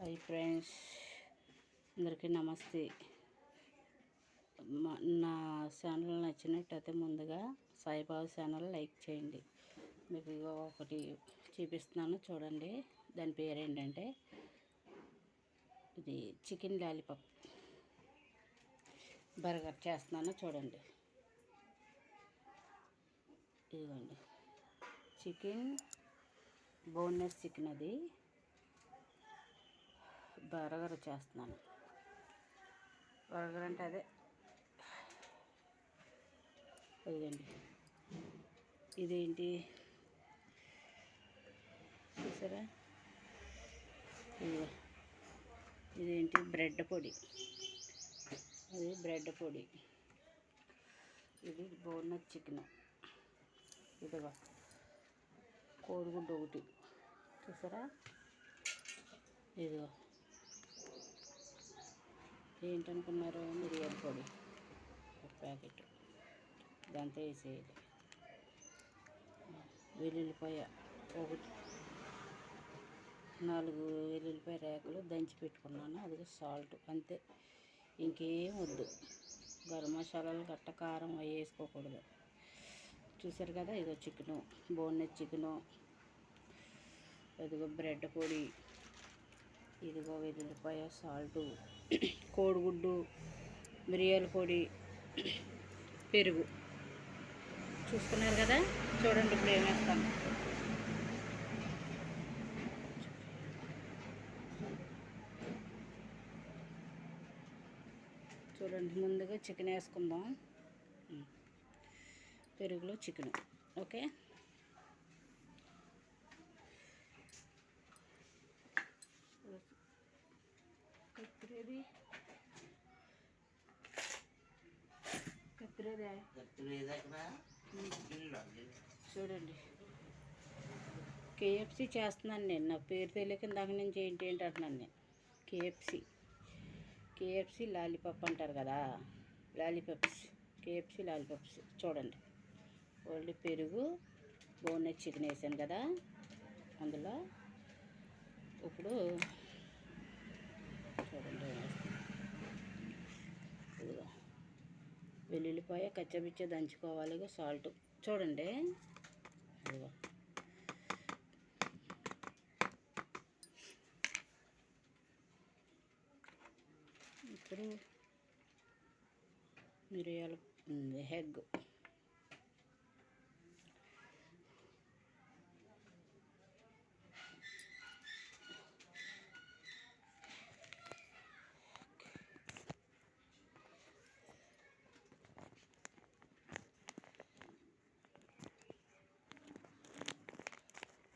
Hi friends, అందరికీ నమస్తే. నా ఛానల్ నచ్చినట్టయితే ముందుగా సాయిబాబా ఛానల్ లైక్ చేయండి. మీకు ఒకటి చూపిస్తున్నాను చూడండి. దాని పేరు ఏంటంటే ఇది చికెన్ లాలీపాప్ బర్గర్ చేస్తున్నాను చూడండి. ఇదిగోండి చికెన్, బోన్లెస్ చికెన్, అది బర్గర్ చేస్తున్నాను. బర్గర్ అంటే అదే ఇదండి. ఇదేంటి చూసారా? ఇదేంటి బ్రెడ్ పొడి, అది బ్రెడ్ పొడి. ఇది బోన్లెస్ చికెన్, ఇదిగో కోడిగుడ్డు ఒకటి చూసారా? ఇదిగో ఏంటనుకున్నారు, మిరియాల పొడి ఒక ప్యాకెట్, దాంతో వేసేయాలి. వెల్లుల్లిపాయ ఒకటి, 4 వెల్లుల్లిపాయ రేకలు దంచి పెట్టుకున్నాను. అది సాల్ట్, అంతే, ఇంకేం వద్దు. గరం మసాలాలు గట్ట కారం అవి వేసుకోకూడదు. చూసారు కదా? ఇదిగో చికెను, బోన్లెస్ చికెను, ఇదిగో బ్రెడ్ పొడి, ఇదిగో వెల్లుల్లిపాయ, సాల్టు, కోడిగుడ్డు, మిరియాల పొడి, పెరుగు. చూసుకున్నారు కదా? చూడండి ఇప్పుడు ఏం వేస్తాను. చూడండి, ముందుగా చికెన్ వేసుకుందాం. పెరుగులో చికెన్, ఓకే. చూడండి, కేఎఫ్సి చేస్తున్నాను నేను. నా పేరు తెలియక ఇందాక నుంచి ఏంటి అంటున్నాను నేను. కేఎఫ్సి లాలీపాప్ అంటారు కదా, లాలీపాప్స్, కేఎఫ్సి లాలీపాప్స్. చూడండి, ఓన్లీ పెరుగు, బోన్లెస్ చికెన్ వేసాను కదా అందులో. ఇప్పుడు చూడండి, ఇదిగో వెల్లుల్లిపాయ కచ్చబిచ్చ దంచుకోవాలి. సాల్ట్ చూడండి, ఇదిగో ఇప్పుడు మిరియాల ఎగ్,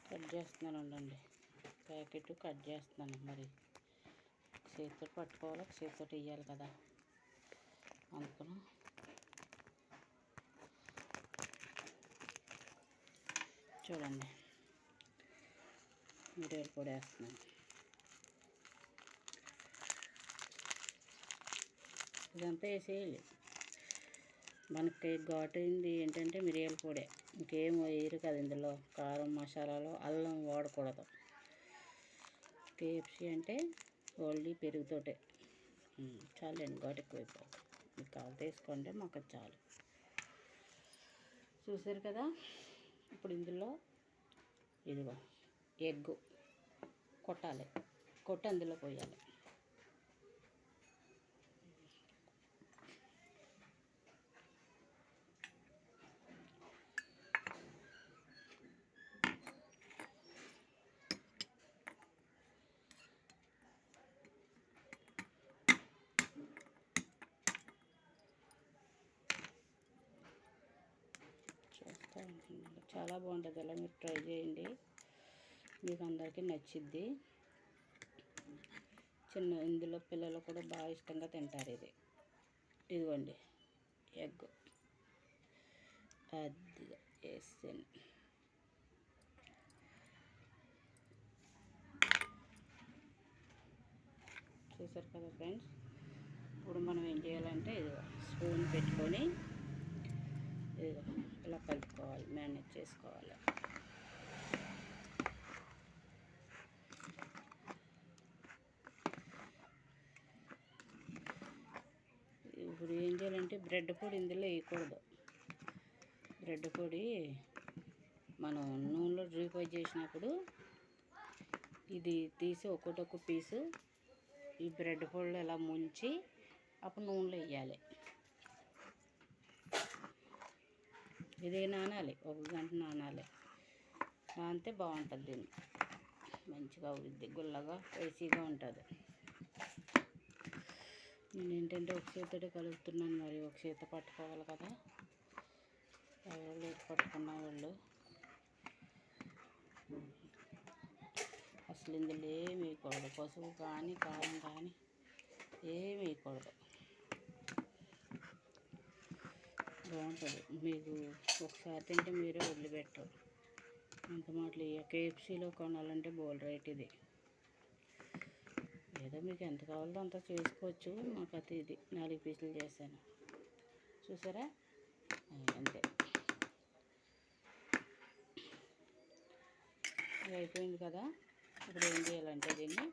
కట్ చేస్తున్నాను అండి. ప్యాకెట్ కట్ చేస్తున్నాను. మరి చేతితో పట్టుకోవాలి, చేతితో వేయాలి కదా, అందుకని చూడండి మిరియాలు కూడా వేస్తున్నాను. ఇదంతా వేసేయాలి. మనకి ఘాటైంది ఏంటంటే మిరియాల పొడి, ఇంకేం వేయరు కదా ఇందులో. కారం మసాలాలు, అల్లం వాడకూడదు. కేఎఫ్సి అంటే ఓన్లీ పెరుగుతోటే. చాలండి, ఘాటు ఎక్కువైపోతుంది. మీకు కావాలి తీసుకోండి, మాకు చాలు. చూసారు కదా? ఇప్పుడు ఇందులో ఇదిగో ఎగ్ కొట్టాలి, కొట్టి అందులో పోయాలి. చాలా బాగుంటుంది. అలా మీరు ట్రై చేయండి, మీకు అందరికీ నచ్చిద్ది. ఇందులో పిల్లలు కూడా బాగా ఇష్టంగా తింటారు. ఇదిగోండి ఎగ్, అది వేసాను. చూసారు కదా ఫ్రెండ్స్? ఇప్పుడు మనం ఏం చేయాలంటే ఇదిగో స్పూన్ పెట్టుకొని ఇదిగో ఇలా కలుపుకోవాలి, మేనేజ్ చేసుకోవాలి. చేయాలంటే బ్రెడ్ పొడి ఇందులో వేయకూడదు. బ్రెడ్ పొడి మనం నూనెలో డ్రీ ఫ్రై చేసినప్పుడు ఇది తీసి ఒక్కొక్క పీసు ఈ బ్రెడ్ పొడిలో ఇలా ముంచి అప్పుడు నూనెలో వేయాలి. ఇది నానాలి, 1 గంట నానాలి. నానితే బాగుంటుంది. దీన్ని మంచిగా అవుద్ది, గుల్లగా వేసిగా ఉంటుంది. నేను ఏంటంటే ఒక చేతితో కలుపుతున్నాను, మరి ఒక చేత పట్టుకోవాలి కదా. ఎవరు లేక పట్టుకున్న వాళ్ళు అసలు ఇందులో ఏమి వేయకూడదు. పసుపు కానీ కారం కానీ ఏమి వేయకూడదు. బాగుంటుంది. మీకు ఒకసారి తింటే మీరే వదిలిపెట్టరు. అంత మాటలు కేఎఫ్సీలో కొనాలంటే బోల్ రేట్ ఇది. ఏదో మీకు ఎంత కావాలో అంత చేసుకోవచ్చు. నాకైతే ఇది 4 పీసులు చేశాను, చూసారా? అంతే. ఇది అయిపోయింది కదా. ఇప్పుడు ఏం చేయాలంటే దీన్ని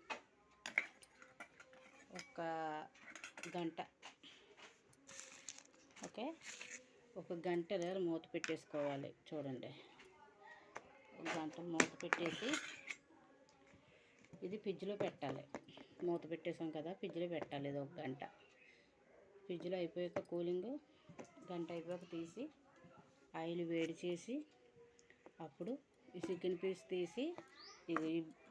1 గంట, ఓకే, 1 గంట మూత పెట్టేసుకోవాలి. చూడండి, 1 గంట మూత పెట్టేసి ఇది ఫ్రిడ్జ్లో పెట్టాలి. మూత పెట్టేసాం కదా, ఫ్రిడ్జ్లో పెట్టాలి. ఇది 1 గంట ఫ్రిడ్జ్లో అయిపోయాక కూలింగ్, గంట అయిపోయాక తీసి ఆయిల్ వేడి చేసి అప్పుడు ఈ చికెన్ పీస్ తీసి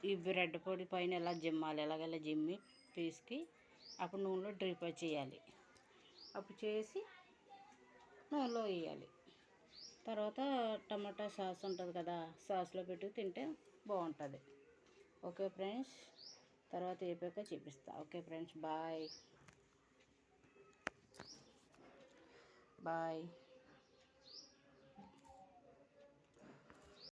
ఈ బ్రెడ్ పొడి పైన ఎలా జిమ్మాలి, ఎలాగెలా జిమ్మి పీస్కి అప్పుడు నూనెలో డ్రీ ఫ్రై చేయాలి. అప్పుడు చేసి నూనెలో వేయాలి. తర్వాత టమాటా సాస్ ఉంటుంది కదా, సాస్లో పెట్టి తింటే బాగుంటుంది. ఓకే ఫ్రెండ్స్, తర్వాత వేపాక చూపిస్తా. Okay friends, bye bye.